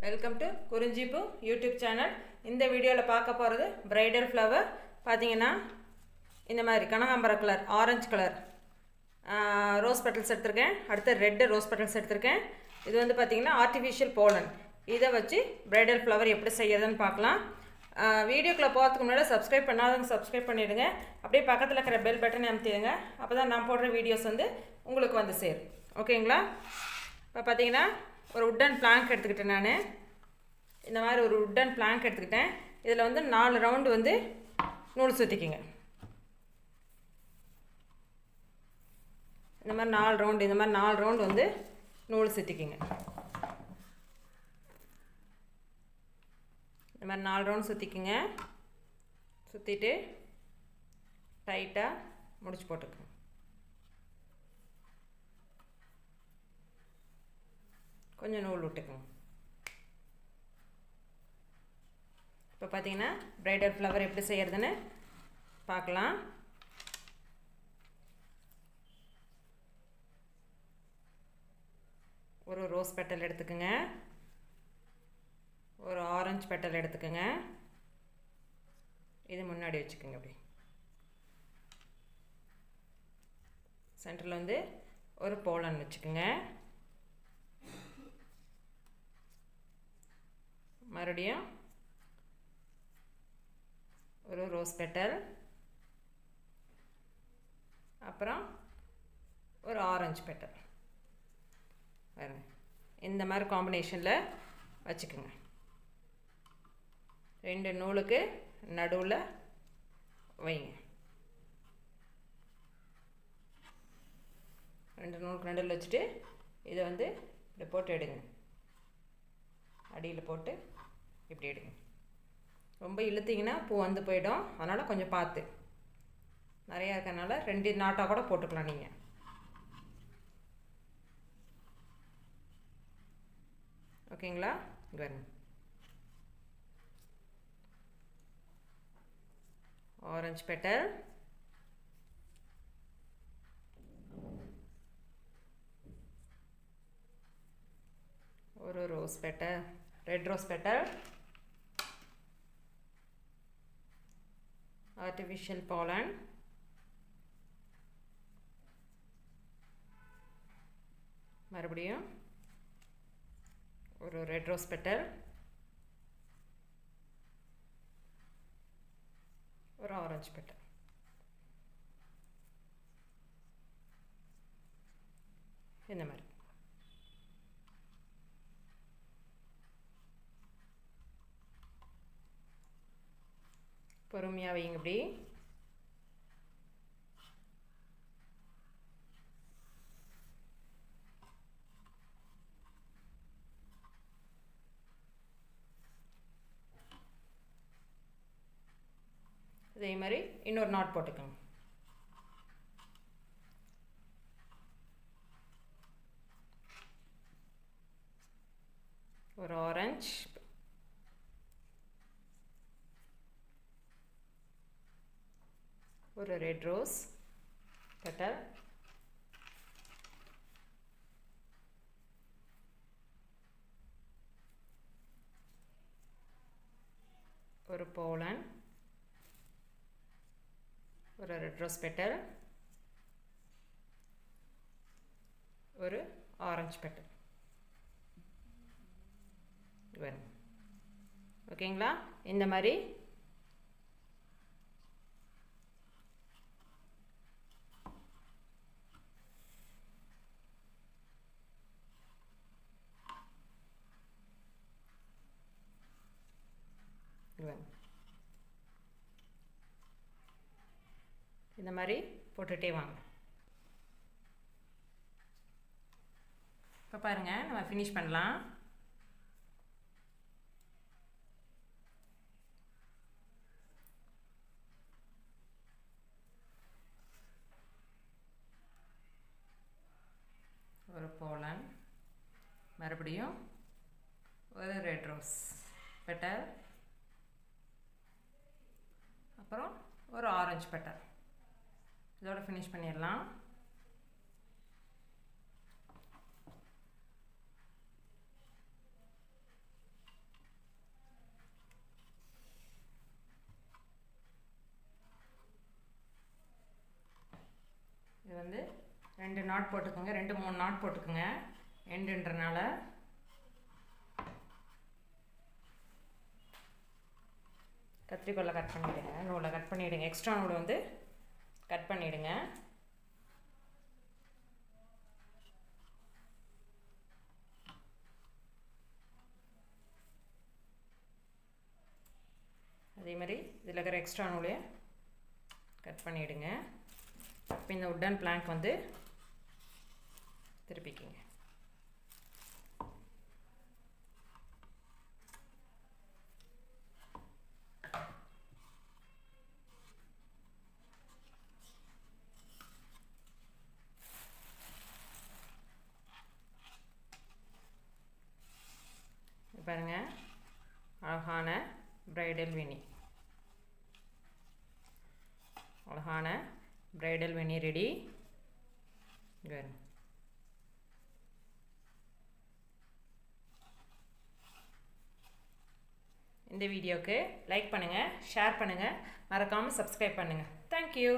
Welcome to Kurinjipoo YouTube channel. இந்த வீடியோவில் பார்க்க போகிறது பிரைடல் ஃப்ளவர். பார்த்தீங்கன்னா இந்த மாதிரி கனகாம்பர colour, orange colour rose petals எடுத்திருக்கேன். அடுத்து ரெட்டு ரோஸ் பெட்டல்ஸ் எடுத்திருக்கேன். இது வந்து பார்த்திங்கன்னா ஆர்டிஃபிஷியல் போலன். இதை வச்சு பிரைடல் ஃப்ளவர் எப்படி செய்யறதுன்னு பார்க்கலாம். வீடியோக்குள்ளே போகிறதுக்கு முன்னாடி சப்ஸ்கிரைப் பண்ணாதவங்க சப்ஸ்கிரைப் பண்ணிவிடுங்க. அப்படியே பக்கத்தில் இருக்கிற பெல் பட்டனை அமுத்திடுங்க. அப்போ தான் நான் போடுற வீடியோஸ் வந்து உங்களுக்கு வந்து சேரும். ஓகேங்களா? இப்போ பார்த்தீங்கன்னா ஒரு உட்டன் பிளாங்க் எடுத்துக்கிட்டேன். நான் இந்த மாதிரி ஒரு உட்டன் பிளாங்க் எடுத்துக்கிட்டேன். இதில் வந்து 4 ரவுண்டு வந்து நூல் சுற்றிக்குங்க. இந்த மாதிரி 4 ரவுண்டு வந்து நூல் சுற்றிக்குங்க. இந்த மாதிரி 4 ரவுண்டு சுற்றிக்குங்க. சுற்றிட்டு டைட்டாக முடிச்சு போட்டுக்குங்க. கொஞ்சம் நூல் விட்டுக்குங்க. இப்போ பார்த்தீங்கன்னா பிரைடல் ஃப்ளவர் எப்படி செய்கிறதுன்னு பார்க்கலாம். ஒரு ரோஸ் பெட்டல் எடுத்துக்கோங்க. ஒரு ஆரஞ்சு பெட்டல் எடுத்துக்கோங்க. இது முன்னாடி வச்சுக்கோங்க. அப்படி சென்டரில் வந்து ஒரு போலன் வச்சுக்கோங்க. மறுபடியும் ஒரு ரோஸ் பெட்டல், அப்புறம் ஒரு ஆரஞ்சு பெட்டல். இந்த மாதிரி காம்பினேஷனில் வச்சுக்கோங்க. 2 நூலுக்கு நடுவில் வைங்க. 2 நூலுக்கு நடுவில் வச்சுட்டு இதை வந்து இப்படி போட்டு எடுங்க. அடியில் போட்டு இப்படி எடுங்க. ரொம்ப இழுத்திங்கன்னா பூ வந்து போயிடும். அதனால் கொஞ்சம் பார்த்து, நிறையா இருக்கறனால 2 நாட்டாக கூட போட்டுக்கலாம் நீங்கள். ஓகேங்களா? இங்கே வருங்க. ஆரஞ்சு பெட்டல், ஒரு rose petal, red rose petal, artificial pollen, மறுபடியும் ஒரு ரெட் ரோஸ் பெட்டல், ஒரு ஆரஞ்சு பெட்டல். இந்த மாதிரி பொறுமையாக வைங்க. இப்படி இதே மாதிரி இன்னொரு நாட் போட்டுக்கோங்க. ஒரு ஆரஞ்சு, ஒரு ரெட் ரோஸ் பெட்டல், ஒரு போலன், ஒரு ரெட் ரோஸ் பெட்டல், ஒரு ஆரஞ்சு பெட்டல். வரும். ஓகேங்களா? இந்த மாதிரி இந்த மாதிரி போட்டுகிட்டே வாங்க. இப்போ பாருங்கள், நம்ம ஃபினிஷ் பண்ணலாம். ஒரு போலன், மறுபடியும் ஒரு ரெட் ரோஸ் பெட்டல், அப்புறம் ஒரு ஆரஞ்சு பெட்டல். இதோட ஃபினிஷ் பண்ணிடலாம். 2 நாட் போட்டுக்கோங்க, 2-3 நாட் போட்டுக்கோங்க எண்டுன்றனால. கத்திரிக்கோலை கட் பண்ணிவிடுங்க, நூலை கட் பண்ணிவிடுங்க, எக்ஸ்ட்ரா நூல் வந்து கட் பண்ணிவிடுங்க. அதே மாதிரி இதில் இருக்கிற எக்ஸ்ட்ரா நூலையை கட் பண்ணிவிடுங்க. இப்போ இந்த உட்டன் பிளாங்க் வந்து திருப்பிக்கிங்க. பாருங்க, அழகான பிரைடல் வெனி, அழகான பிரைடல் வெனி ரெடி. இந்த வீடியோக்கு லைக் பண்ணுங்கள், ஷேர் பண்ணுங்கள், மறக்காமல் சப்ஸ்கிரைப் பண்ணுங்கள். தேங்க்யூ.